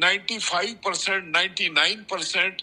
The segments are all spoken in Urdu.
95%, 99%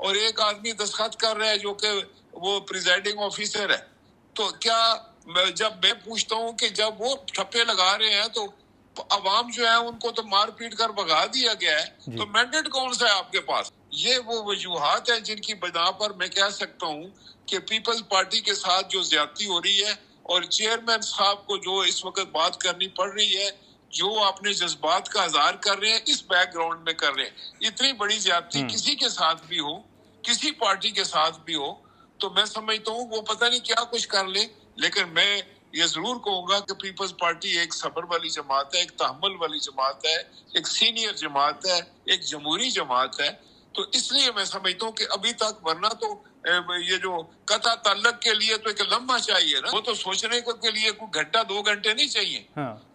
اور ایک آدمی دستخط کر رہا ہے جو کہ وہ پریزائڈنگ آفیسر ہے. تو کیا جب میں پوچھتا ہوں کہ جب وہ ٹھپے لگا رہے ہیں تو عوام جو ہے ان کو تو مار پیٹ کر بھگا دیا گیا ہے, تو مینڈیٹ کون سا ہے آپ کے پاس؟ یہ وہ وجوہات ہیں جن کی بنا پر میں کہہ سکتا ہوں کہ پیپلز پارٹی کے ساتھ جو زیادتی ہو رہی ہے اور چیئرمین صاحب کو جو اس وقت بات کرنی پڑ رہی ہے, جو اپنے جذبات کا اظہار کر رہے ہیں, اس بیک گراؤنڈ میں کر رہے ہیں. اتنی بڑی زیادتی کسی کے ساتھ بھی ہو, کسی پارٹی کے ساتھ بھی ہو, تو میں سمجھتا ہوں وہ پتہ نہیں کیا کچھ کر لے, لیکن میں یہ ضرور کہوں گا کہ پیپلز پارٹی ایک صبر والی جماعت ہے, ایک تحمل والی جماعت ہے, ایک سینئر جماعت ہے, ایک جمہوری جماعت ہے. تو اس لیے میں سمجھتا ہوں کہ ابھی تک, ورنہ تو یہ جو قطع تعلق کے لیے تو ایک لمحہ چاہیے نا, وہ تو سوچنے کے لیے کوئی گھنٹہ 2 گھنٹے نہیں چاہیے.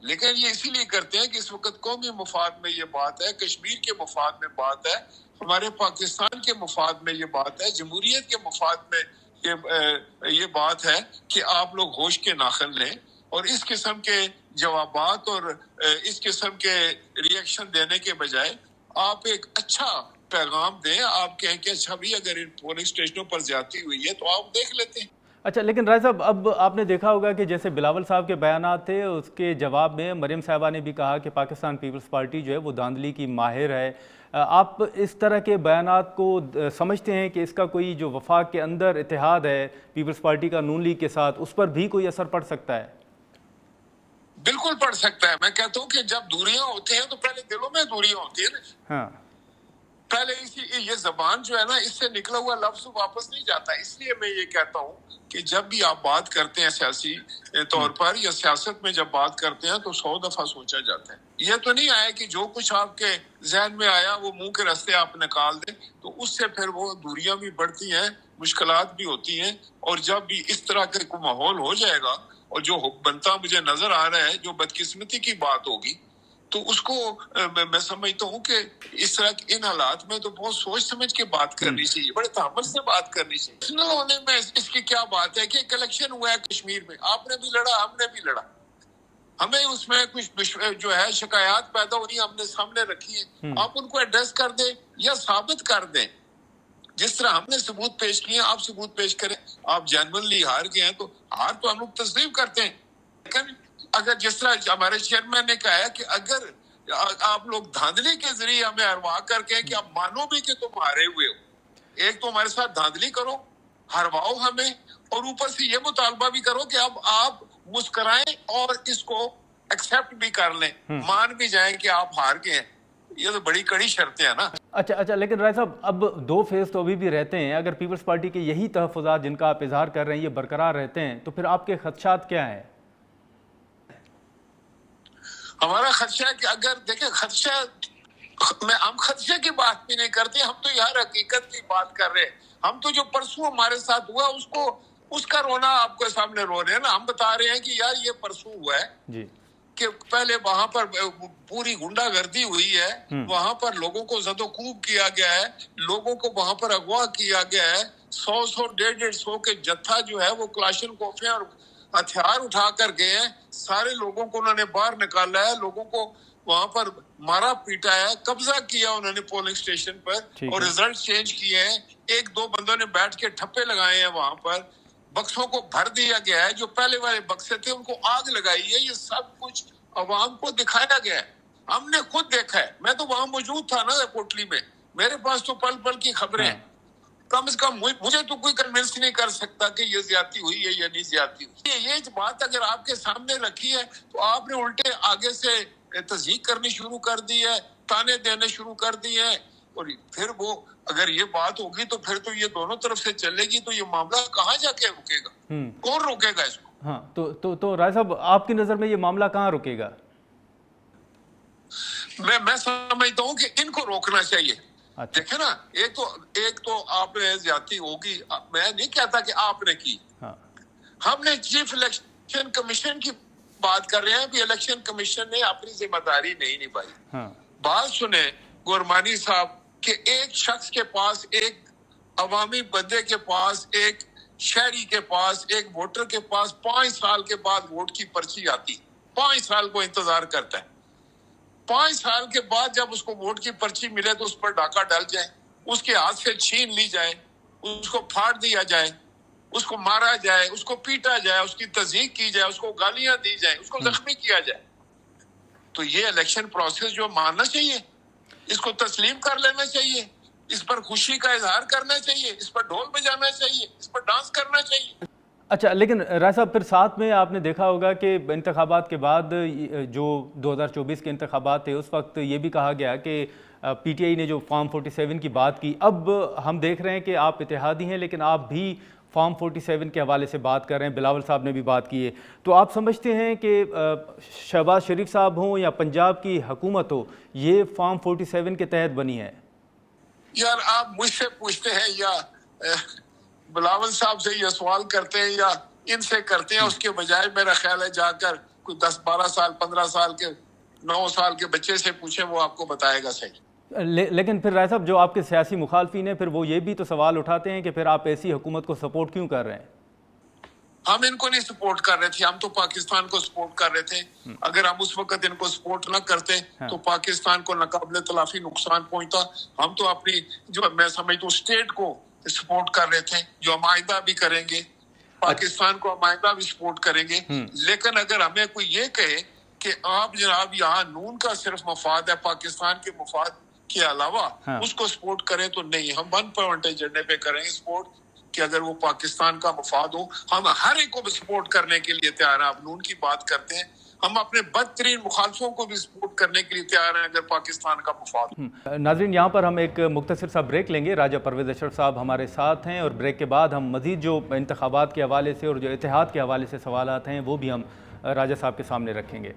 لیکن یہ اسی لیے کرتے ہیں کہ اس وقت قومی مفاد میں یہ بات ہے, کشمیر کے مفاد میں بات ہے, ہمارے پاکستان کے مفاد میں یہ بات ہے, جمہوریت کے مفاد میں یہ بات ہے کہ آپ لوگ ہوش کے ناخن لیں اور اس قسم کے جوابات اور اس قسم کے ریئیکشن دینے کے بجائے آپ ایک اچھا پیغام دیں. آپ کہیں کہ اچھا بھی اگر ان پولنگ اسٹیشنوں پر زیادتی ہوئی ہے تو آپ دیکھ لیتے ہیں. اچھا, لیکن رائے صاحب اب آپ نے دیکھا ہوگا کہ جیسے بلاول صاحب کے بیانات تھے, اس کے جواب میں مریم صاحبہ نے بھی کہا کہ پاکستان پیپلز پارٹی جو ہے وہ دھاندلی کی ماہر ہے. آپ اس طرح کے بیانات کو سمجھتے ہیں کہ اس کا کوئی جو وفاق کے اندر اتحاد ہے پیپلز پارٹی کا نون لیگ کے ساتھ, اس پر بھی کوئی اثر پڑ سکتا ہے؟ بالکل پڑ سکتا ہے. میں کہتا ہوں کہ جب دوریاں ہوتی ہیں تو پہلے دلوں میں دوریاں ہوتی ہیں نا. ہاں, پہلے یہ زبان جو ہے نا, اس سے نکلا ہوا لفظ واپس نہیں جاتا. اس لیے میں یہ کہتا ہوں کہ جب بھی آپ بات کرتے ہیں سیاسی طور پر یا سیاست میں جب بات کرتے ہیں تو 100 دفعہ سوچا جاتا ہے. یہ تو نہیں آیا کہ جو کچھ آپ کے ذہن میں آیا وہ منہ کے راستے آپ نکال دیں, تو اس سے پھر وہ دوریاں بھی بڑھتی ہیں, مشکلات بھی ہوتی ہیں. اور جب بھی اس طرح کا کوئی ماحول ہو جائے گا اور جو بنتا مجھے نظر آ رہا ہے جو بدقسمتی کی بات ہوگی, تو اس کو میں سمجھتا ہوں کہ اس طرح ان حالات میں تو بہت سوچ سمجھ کے بات کرنی چاہیے, بڑے تحمل سے بات کرنی چاہیے. پرسنل ہونے میں اس کی کیا بات ہے کہ ایک الیکشن ہوا ہے کشمیر میں, آپ نے بھی لڑا, ہم نے بھی لڑا, ہمیں اس میں کچھ جو ہے شکایات پیدا ہو رہی ہیں, ہم نے سامنے رکھی ہیں. آپ ان کو ایڈریس کر دیں یا ثابت کر دیں. جس طرح ہم نے ثبوت پیش کیے ہیں آپ ثبوت پیش کریں. آپ جینوئنلی ہار گئے ہیں تو ہار تو ہم لوگ تسلیم کرتے ہیں, لیکن اگر جس طرح ہمارے چیئرمین نے کہا ہے کہ اگر آپ لوگ دھاندلی کے ذریعے ہمیں ہروا کر کے کہ آپ مانو بھی کہ تم ہارے ہوئے ہو, ایک تو ہمارے ساتھ دھاندلی کرو, ہرواؤ ہمیں, اور اوپر سے یہ مطالبہ بھی کرو کہ اب آپ مسکرائیں اور اس کو ایکسپٹ بھی کر لیں, مان بھی جائیں کہ آپ ہار گئے ہیں. یہ تو بڑی کڑی شرطیں ہیں نا. اچھا, لیکن رائے صاحب اب 2 فیز تو ابھی بھی رہتے ہیں. اگر پیپلز پارٹی کے یہی تحفظات جن کا آپ اظہار کر رہے ہیں یہ برقرار رہتے ہیں تو پھر آپ کے خدشات کیا ہیں؟ ہمارا خدشہ ہے کہ اگر دیکھیں ہم خدشے کی بات بھی نہیں کرتے, ہم تو یار حقیقت کی بات کر رہے ہیں. ہم تو جو پرسوں ہمارے ساتھ ہوا اس کا رونا آپ کے سامنے رو رہے ہیں نا. ہم بتا رہے ہیں کہ یار یہ پرسوں ہوا ہے جی, کہ پہلے وہاں پر پوری گنڈا گردی ہوئی ہے, وہاں پر لوگوں کو زد و کوب کیا گیا ہے, لوگوں کو وہاں پر اغوا کیا گیا ہے. 100 150 کے جتھا جو ہے وہ کلاشن کوفیں اور ہتھیار اٹھا کر گئے ہیں. سارے لوگوں کو انہوں نے باہر نکالا ہے, لوگوں کو وہاں پر مارا پیٹا ہے, قبضہ کیا انہوں نے پولنگ اسٹیشن پر, اور ریزلٹ چینج کیے ہیں. 1-2 بندوں نے بیٹھ کے ٹھپے لگائے ہیں وہاں پر, بکسوں کو بھر دیا گیا ہے. جو پہلے والے بکسے تھے ان کو آگ لگائی ہے. یہ سب کچھ عوام کو دکھایا گیا ہے, ہم نے خود دیکھا ہے. میں تو وہاں موجود تھا نا کوٹلی میں, میرے پاس تو پل پل کی خبریں ہیں. کم از کم مجھے تو کوئی کنونس نہیں کر سکتا کہ یہ زیادتی ہوئی ہے یا نہیں زیادتی ہوئی. یہ بات اگر آپ کے سامنے رکھی ہے تو آپ نے الٹے آگے سے تصدیق کرنی شروع کر دی ہے, تانے دینے شروع کر دیے ہیں. اور پھر وہ اگر یہ بات ہوگی تو پھر تو یہ دونوں طرف سے چلے گی, تو یہ معاملہ کہاں جا کے رکے گا؟ کون روکے گا اس کو؟ ہاں, تو رائے صاحب آپ کی نظر میں یہ معاملہ کہاں رکے گا؟ میں سمجھتا ہوں کہ ان کو روکنا چاہیے. دیکھیں نا, ایک تو آپ نے زیادتی ہوگی, میں نہیں کہتا کہ آپ نے کی, ہم نے چیف الیکشن کمیشن کی بات کر رہے ہیں. بھی الیکشن کمیشن نے اپنی ذمہ داری نہیں نبھائی. بات سنیں گورمانی صاحب کہ ایک شخص کے پاس, ایک عوامی بندے کے پاس, ایک شہری کے پاس, ایک ووٹر کے پاس 5 سال کے بعد ووٹ کی پرچی آتی, 5 سال کو انتظار کرتا ہے. 5 سال کے بعد جب اس کو ووٹ کی پرچی ملے تو اس پر ڈاکہ ڈل جائے. اس کے ہاتھ سے چھین لی جائے، اس کو پھاڑ دیا جائے، اس کو مارا جائے، اس کو پیٹا جائے، اس کی تضحیق کی جائے، اس کو گالیاں دی جائیں، اس کو زخمی کیا جائے، تو یہ الیکشن پروسیس جو ماننا چاہیے، اس کو تسلیم کر لینا چاہیے، اس پر خوشی کا اظہار کرنا چاہیے، اس پر ڈھول بجانا چاہیے، اس پر ڈانس کرنا چاہیے۔ اچھا، لیکن رائے صاحب پھر ساتھ میں آپ نے دیکھا ہوگا کہ انتخابات کے بعد جو 2024 کے انتخابات تھے اس وقت یہ بھی کہا گیا کہ پی ٹی آئی نے جو فارم 47 کی بات کی، اب ہم دیکھ رہے ہیں کہ آپ اتحادی ہیں لیکن آپ بھی فارم 47 کے حوالے سے بات کر رہے ہیں، بلاول صاحب نے بھی بات کی ہے، تو آپ سمجھتے ہیں کہ شہباز شریف صاحب ہوں یا پنجاب کی حکومت ہو، یہ فارم 47 کے تحت بنی ہے؟ یار آپ مجھ سے پوچھتے ہیں یا بلاول صاحب سے یہ سوال کرتے ہیں یا ان سے کرتے ہیں، اس کے بجائے میرا خیال ہے جا کر کوئی 10-12 سال 15 سال کے 9 سال کے بچے سے پوچھیں، وہ آپ کو بتائے گا صحیح۔ لیکن پھر رائے صاحب جو آپ کے سیاسی مخالفین ہیں پھر وہ یہ بھی تو سوال اٹھاتے ہیں کہ پھر آپ ایسی حکومت کو سپورٹ کیوں کر رہے ہیں؟ ہم ان کو نہیں سپورٹ کر رہے تھے، ہم تو پاکستان کو سپورٹ کر رہے تھے۔ اگر ہم اس وقت ان کو سپورٹ نہ کرتے تو پاکستان کو ناقابل تلافی نقصان پہنچتا۔ ہم تو اپنی جو میں سمجھتا ہوں اسٹیٹ کو سپورٹ کر رہے تھے، جو ہم آئندہ بھی کریں گے، پاکستان کو ہم آئندہ بھی سپورٹ کریں گے۔ لیکن اگر ہمیں کوئی یہ کہے کہ آپ جناب یہاں نون کا صرف مفاد ہے، پاکستان کے مفاد کے علاوہ اس کو سپورٹ کریں، تو نہیں، ہم 1 ایجنڈے پہ کریں گے سپورٹ کہ اگر وہ پاکستان کا مفاد ہو، ہم ہر ایک کو بھی سپورٹ کرنے کے لیے تیار ہیں۔ آپ نون کی بات کرتے ہیں، ہم اپنے بدترین مخالفوں کو بھی سپورٹ کرنے کے لیے تیار ہیں اگر پاکستان کا مفاد ہو۔ ناظرین، یہاں پر ہم ایک مختصر سا بریک لیں گے، راجہ پرویز اشرف صاحب ہمارے ساتھ ہیں، اور بریک کے بعد ہم مزید جو انتخابات کے حوالے سے اور جو اتحاد کے حوالے سے سوالات ہیں وہ بھی ہم راجہ صاحب کے سامنے رکھیں گے۔